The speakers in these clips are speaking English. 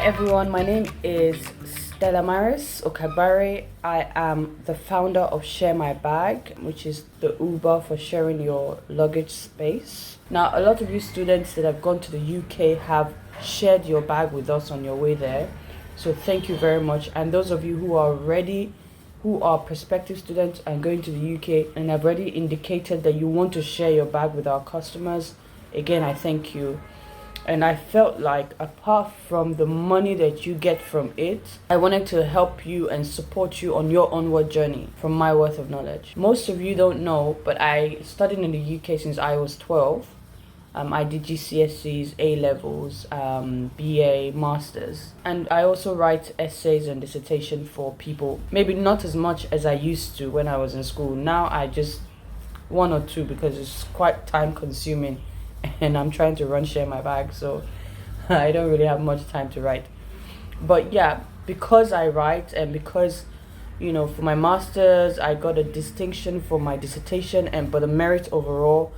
everyone, my name is Stella Maris Okabare. I am the founder of Share My Bag, which is the Uber for sharing your luggage space. Now, a lot of you students that have gone to the UK have shared your bag with us on your way there. So thank you very much. And those of you who are ready, who are prospective students and going to the UK and have already indicated that you want to share your bag with our customers, again, I thank you. And I felt like, apart from the money that you get from it, I wanted to help you and support you on your onward journey from my worth of knowledge. Most of you don't know, but I studied in the UK since I was 12. I did GCSEs, A-levels, BA, Masters. And I also write essays and dissertation for people. Maybe not as much as I used to when I was in school. Now I just one or two because it's quite time consuming. And I'm trying to Share My Bag, so I don't really have much time to write. But yeah, because I write and because, for my master's, I got a distinction for my dissertation and for the merit overall.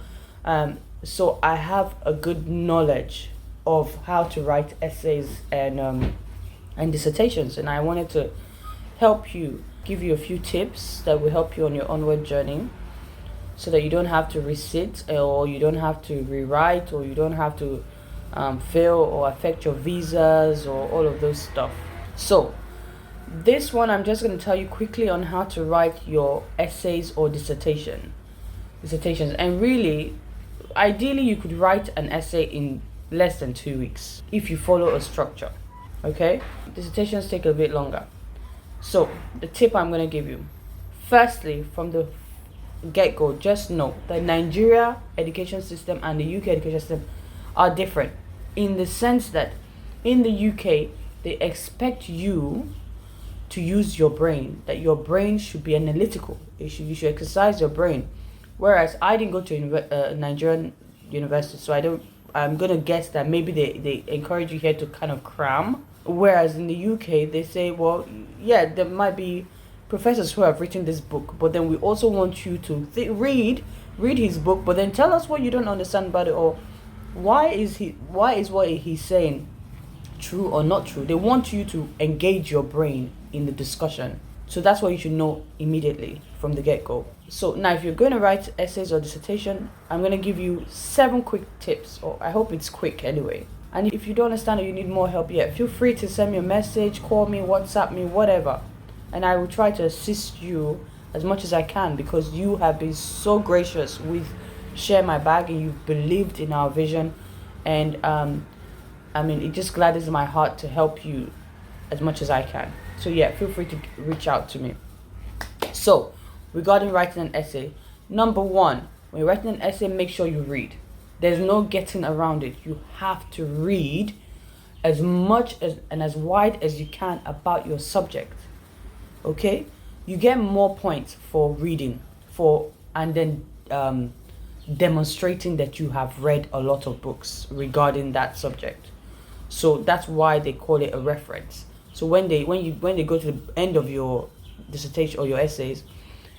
So I have a good knowledge of how to write essays and dissertations. And I wanted to help you, give you a few tips that will help you on your onward journey, so that you don't have to resit, or you don't have to rewrite, or you don't have to fail or affect your visas or all of those stuff. So this one, I'm just going to tell you quickly on how to write your essays or dissertations. And really, ideally, you could write an essay in less than 2 weeks if you follow a structure. Okay? Dissertations take a bit longer. So the tip I'm going to give you, firstly, from the get-go, just know that Nigeria education system and the UK education system are different, in the sense that in the UK they expect you to use your brain, that your brain should be analytical. You should exercise your brain, whereas I didn't go to Nigerian university, so I'm gonna guess that maybe they encourage you here to kind of cram, whereas in the UK they say, well, yeah, there might be professors who have written this book, but then we also want you to read his book, but then tell us what you don't understand about it, or why is what he's saying true or not true. They want you to engage your brain in the discussion. So that's what you should know immediately from the get-go. So now, if you're going to write essays or dissertation, I'm going to give you 7 quick tips, or I hope it's quick anyway. And if you don't understand or you need more help yet, feel free to send me a message, call me, WhatsApp me, whatever. And I will try to assist you as much as I can, because you have been so gracious with Share My Bag and you've believed in our vision. And it just gladdens my heart to help you as much as I can. So yeah, feel free to reach out to me. So regarding writing an essay, number 1, when you're writing an essay, make sure you read. There's no getting around it. You have to read as much and as wide as you can about your subject. Okay, you get more points for reading and then demonstrating that you have read a lot of books regarding that subject. So that's why they call it a reference. So when they go to the end of your dissertation or your essays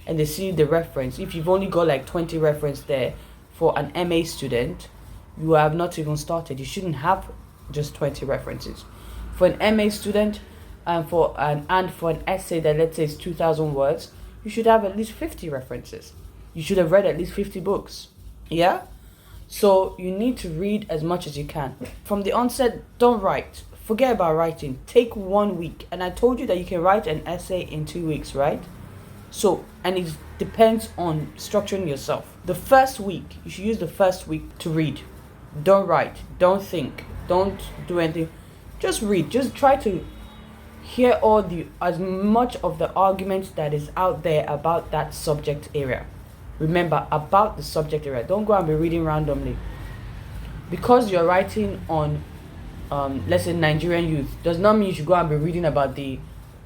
and they see the reference, if you've only got like 20 reference there for an MA student, you have not even started. You shouldn't have just 20 references. For an MA student, and for an essay that, let's say, is 2,000 words, you should have at least 50 references. You should have read at least 50 books. Yeah? So you need to read as much as you can. From the onset, don't write. Forget about writing. Take 1 week. And I told you that you can write an essay in 2 weeks, right? So, and it depends on structuring yourself. The first week, you should use the first week to read. Don't write. Don't think. Don't do anything. Just read. Just try to hear as much of the arguments that is out there about that subject area. Remember, about the subject area. Don't go and be reading randomly. Because you're writing on, let's say, Nigerian youth, does not mean you should go and be reading about the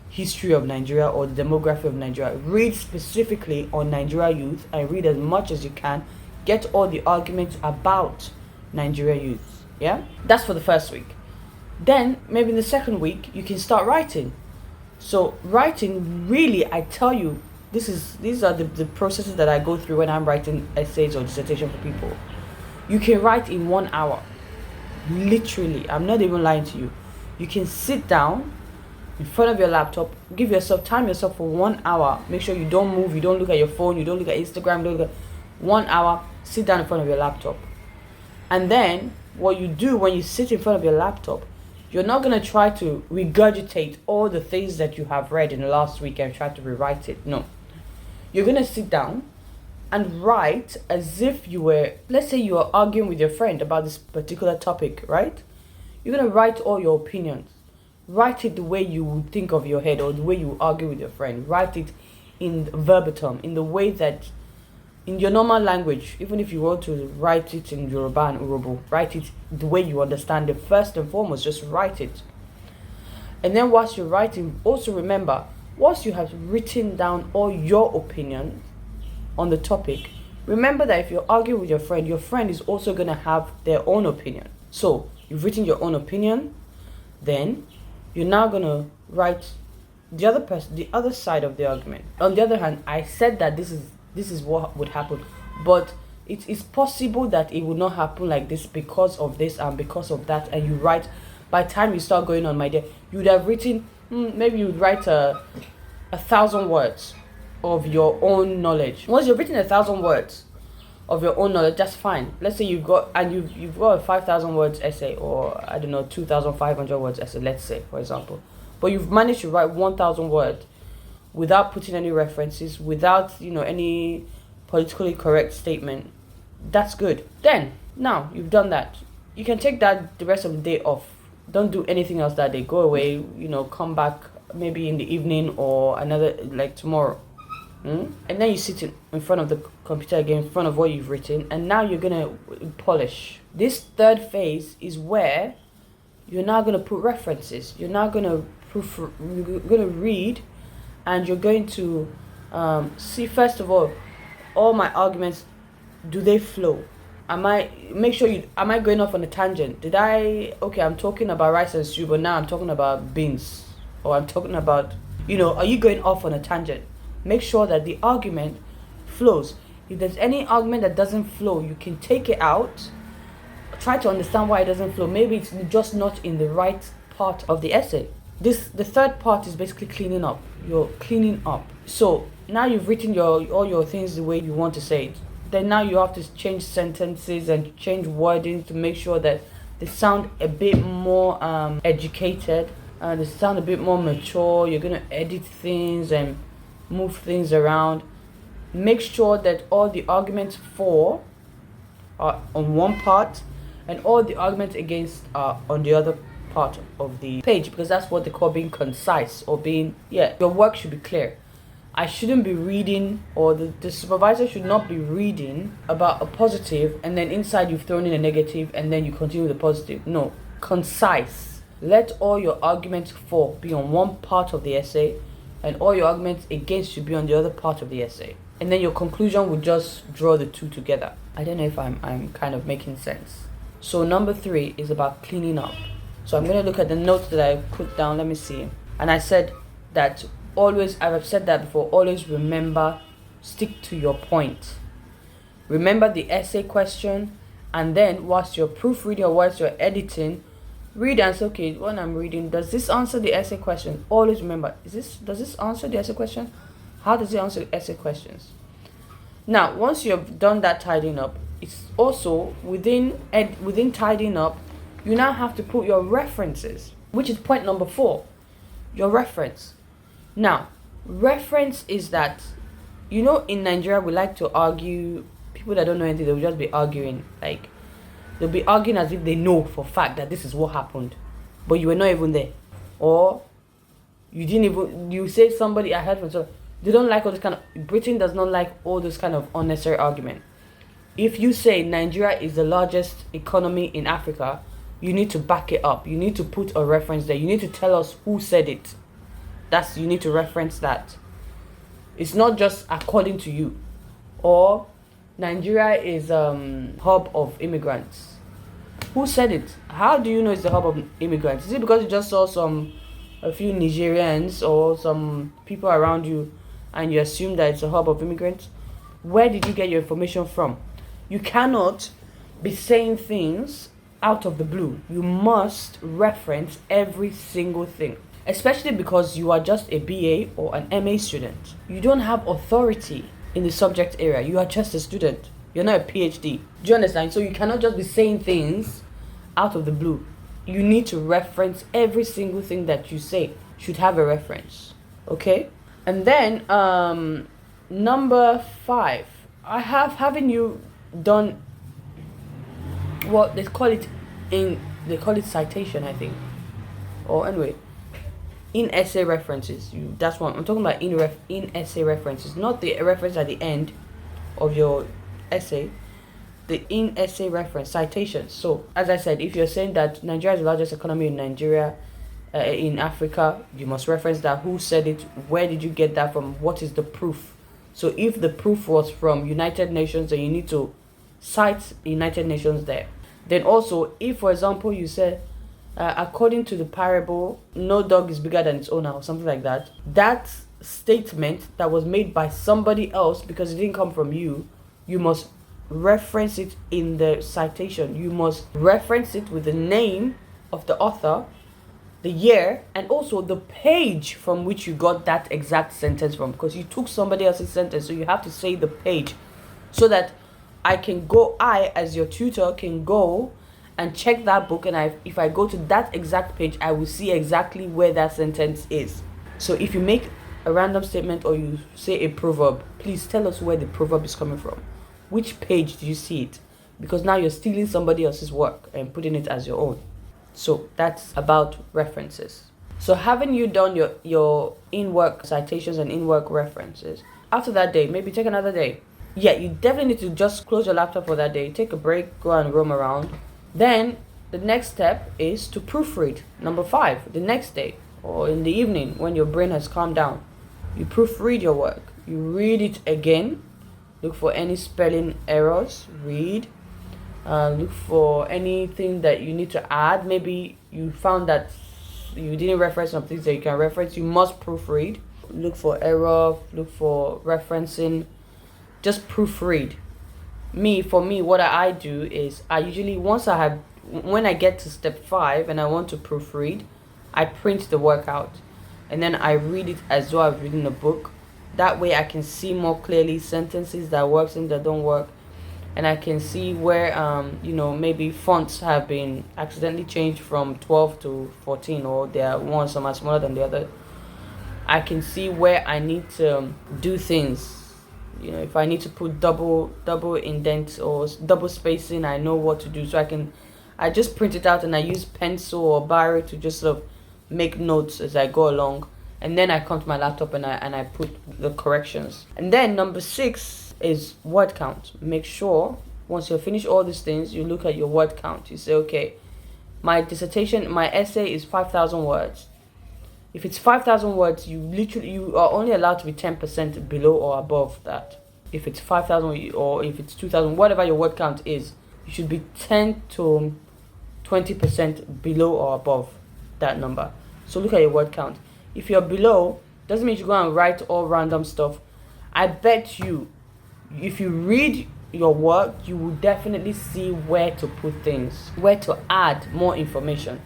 history of Nigeria or the demography of Nigeria. Read specifically on Nigeria youth and read as much as you can. Get all the arguments about Nigeria youth. Yeah? That's for the first week. Then, maybe in the second week, you can start writing. So, writing, really, I tell you, these are the processes that I go through when I'm writing essays or dissertation for people. You can write in 1 hour. Literally, I'm not even lying to you. You can sit down in front of your laptop, time yourself for 1 hour. Make sure you don't move, you don't look at your phone, you don't look at Instagram, don't look at 1 hour, sit down in front of your laptop. And then what you do when you sit in front of your laptop, you're not going to try to regurgitate all the things that you have read in the last week and try to rewrite it. No. You're going to sit down and write as if you were, let's say you are arguing with your friend about this particular topic, right? You're going to write all your opinions. Write it the way you would think of your head, or the way you argue with your friend. Write it in verbatim, in the way that, in your normal language. Even if you want to write it in Yoruba and Urhobo, write it the way you understand it. First and foremost, just write it. And then whilst you're writing, also remember, once you have written down all your opinions on the topic, remember that if you're arguing with your friend is also going to have their own opinion. So you've written your own opinion, then you're now going to write the other side of the argument. On the other hand, I said that this is what would happen, but it is possible that it would not happen like this because of this and because of that. And you write, by the time you start going on, my dear, you would have written, maybe you would write 1,000 words of your own knowledge. Once you've written 1,000 words of your own knowledge, that's fine. Let's say you've got a 5,000 words essay, or I don't know, 2,500 words essay, let's say, for example. But you've managed to write 1,000 words without putting any references, without, any politically correct statement. That's good. Then, now you've done that. You can take that the rest of the day off. Don't do anything else that day. Go away, come back maybe in the evening or another, like tomorrow. And then you sit in front of the computer again, in front of what you've written, and now you're going to polish. This third phase is where you're now going to put references. You're now going to you're going to read, and you're going to see, first of all my arguments, do they flow? Am I going off on a tangent? I'm talking about rice and stew, but now I'm talking about beans, or I'm talking about, are you going off on a tangent? Make sure that the argument flows. If there's any argument that doesn't flow, you can take it out. Try to understand why it doesn't flow. Maybe it's just not in the right part of the essay. The third part is basically cleaning up. You're cleaning up. So now you've written all your things the way you want to say it. Then now you have to change sentences and change wording to make sure that they sound a bit more educated. They sound a bit more mature. You're going to edit things and move things around. Make sure that all the arguments for are on one part and all the arguments against are on the other part of the page, because that's what they call being concise, or being, your work should be clear. I shouldn't be reading, or the supervisor should not be reading about a positive and then inside you've thrown in a negative and then you continue with the positive. No, concise. Let all your arguments for be on one part of the essay, and all your arguments against should be on the other part of the essay. And then your conclusion would just draw the two together. I don't know if I'm kind of making sense. So number 3 is about cleaning up. So I'm going to look at the notes that I put down. Let me see. And I said that I've said that before, always remember, stick to your point. Remember the essay question, and then whilst you're proofreading or whilst you're editing, read and say, okay, when I'm reading, does this answer the essay question? Always remember, does this answer the essay question? How does it answer the essay questions? Now, once you've done that tidying up, it's also within tidying up, you now have to put your references, which is point number 4, your reference. Now, reference is that, in Nigeria, we like to argue. People that don't know anything, they'll just be arguing, like, they'll be arguing as if they know for fact that this is what happened, but you were not even there, or you say somebody, I heard from someone, they don't like all this kind of, Britain does not like all this kind of unnecessary argument. If you say Nigeria is the largest economy in Africa, you need to back it up. You need to put a reference there. You need to tell us who said it. You need to reference that. It's not just according to you. Or Nigeria is hub of immigrants. Who said it? How do you know it's the hub of immigrants? Is it because you just saw a few Nigerians or some people around you and you assume that it's a hub of immigrants? Where did you get your information from? You cannot be saying things out of the blue. You must reference every single thing, especially because you are just a BA or an MA student. You don't have authority in the subject area. You are just a student. You're not a PhD. Do you understand? So you cannot just be saying things out of the blue. You need to reference every single thing that you say. Should have a reference. Okay? And then number 5. Haven't you done what they call it citation, I think. Or anyway, in essay references. That's what I'm talking about. In essay references, not the reference at the end of your essay. The in essay reference citations. So as I said, if you're saying that Nigeria is the largest economy in Africa, you must reference that. Who said it? Where did you get that from? What is the proof? So if the proof was from United Nations, then you need to cite United Nations there. Then also, if for example you said, according to the parable, no dog is bigger than its owner, or something like that, that statement that was made by somebody else, because it didn't come from you, you must reference it in the citation. You must reference it with the name of the author, the year, and also the page from which you got that exact sentence from, because you took somebody else's sentence, so you have to say the page, so that I as your tutor can go and check that book, and if I go to that exact page, I will see exactly where that sentence is. So if you make a random statement or you say a proverb, please tell us where the proverb is coming from. Which page do you see it? Because now you're stealing somebody else's work and putting it as your own. So that's about references. So haven't you done your in-work citations and in-work references? After that day, maybe take another day. Yeah, you definitely need to just close your laptop for that day. Take a break, go and roam around. Then the next step is to proofread. Number 5, the next day or in the evening when your brain has calmed down. You proofread your work. You read it again. Look for any spelling errors. Read. Look for anything that you need to add. Maybe you found that you didn't reference some things that you can reference. You must proofread. Look for error. Look for referencing. Just proofread. For me, what I do is I usually, when I get to step 5 and I want to proofread, I print the work out and then I read it as though I've written a book. That way I can see more clearly sentences that works and that don't work, and I can see where maybe fonts have been accidentally changed from 12 to 14, or some are smaller than the other. I can see where I need to do things. If I need to put double indent or double spacing, I know what to do. So I just print it out and I use pencil or biro to just sort of make notes as I go along. And then I come to my laptop and I put the corrections. And then number 6 is word count. Make sure once you finish all these things, you look at your word count. You say, okay, my essay is 5,000 words. If it's 5,000 words, you are only allowed to be 10% below or above that. If it's 5,000 or if it's 2,000, whatever your word count is, you should be 10 to 20% below or above that number. So look at your word count. If you're below, doesn't mean you go and write all random stuff. I bet you, if you read your work, you will definitely see where to put things, where to add more information,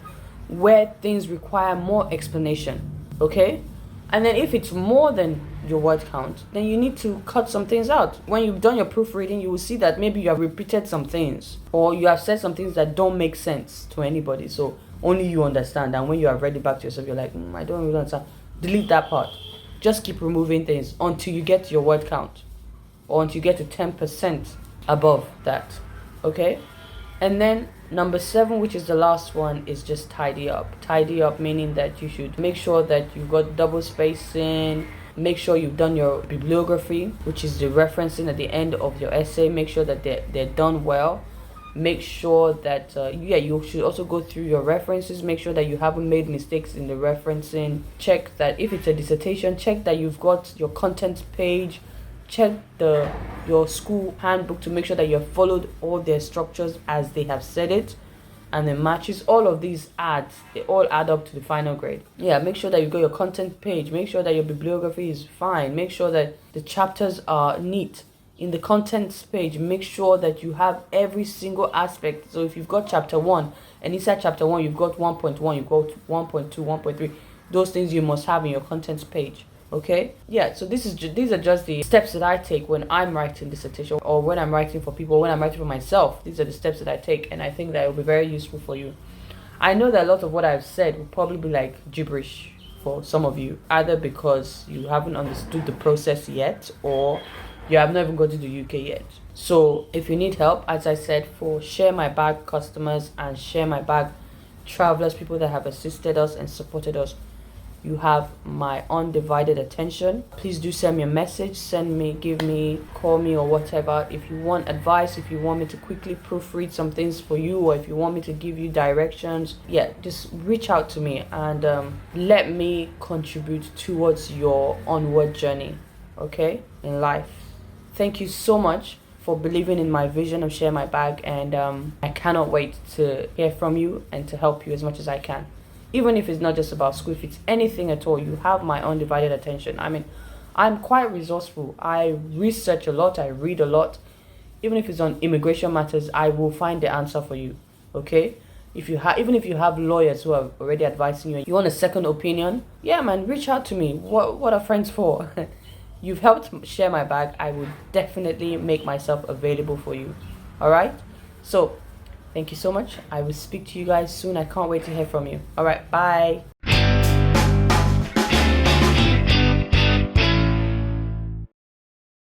where things require more explanation. Okay? And then if it's more than your word count, then you need to cut some things out. When you've done your proofreading, you will see that maybe you have repeated some things, or you have said some things that don't make sense to anybody, so only you understand. And when you have read it back to yourself, you're like, I don't really understand. Delete that part. Just keep removing things until you get to your word count, or until you get to 10% above that. Okay? And then number 7, which is the last one, is just tidy up. Tidy up meaning that you should make sure that you've got double spacing. Make sure you've done your bibliography, which is the referencing at the end of your essay. Make sure that they're done well. Make sure that you should also go through your references. Make sure that you haven't made mistakes in the referencing. Check that if it's a dissertation, check that you've got your content page. Check your school handbook to make sure that you have followed all their structures as they have said it, and the matches. All of these they all add up to the final grade. Make sure that you got your content page. Make sure that your bibliography is fine. Make sure that the chapters are neat. in the contents page, make sure that you have every single aspect. So if you've got chapter 1, and inside chapter 1 you've got 1.1, you've got 1.2, 1.3, those things you must have in your contents page. Okay, yeah, so these are just the steps that I take when I'm writing dissertation, or when I'm writing for people, when I'm writing for myself. These are the steps that I take, and I think that it will be very useful for you. I know that a lot of what I've said will probably be like gibberish for some of you, either because you haven't understood the process yet, or you have not even gone to the UK yet. So if you need help, as I said, for Share My Bag customers and Share My Bag travelers, people that have assisted us and supported us, you have my undivided attention. Please do send me a message, give me, call me, or whatever. If you want advice, if you want me to quickly proofread some things for you, or if you want me to give you directions, yeah, just reach out to me and let me contribute towards your onward journey, okay, in life. Thank you so much for believing in my vision of Share My Bag, and I cannot wait to hear from you and to help you as much as I can. Even if it's not just about school, if it's anything at all, you have my undivided attention. I mean, I'm quite resourceful. I research a lot, I read a lot. Even if it's on immigration matters, I will find the answer for you, okay? Even if you have lawyers who are already advising you and you want a second opinion, yeah, man, reach out to me. What are friends for? You've helped Share My Bag. I will definitely make myself available for you, all right? So thank you so much. I will speak to you guys soon. I can't wait to hear from you. All right, bye.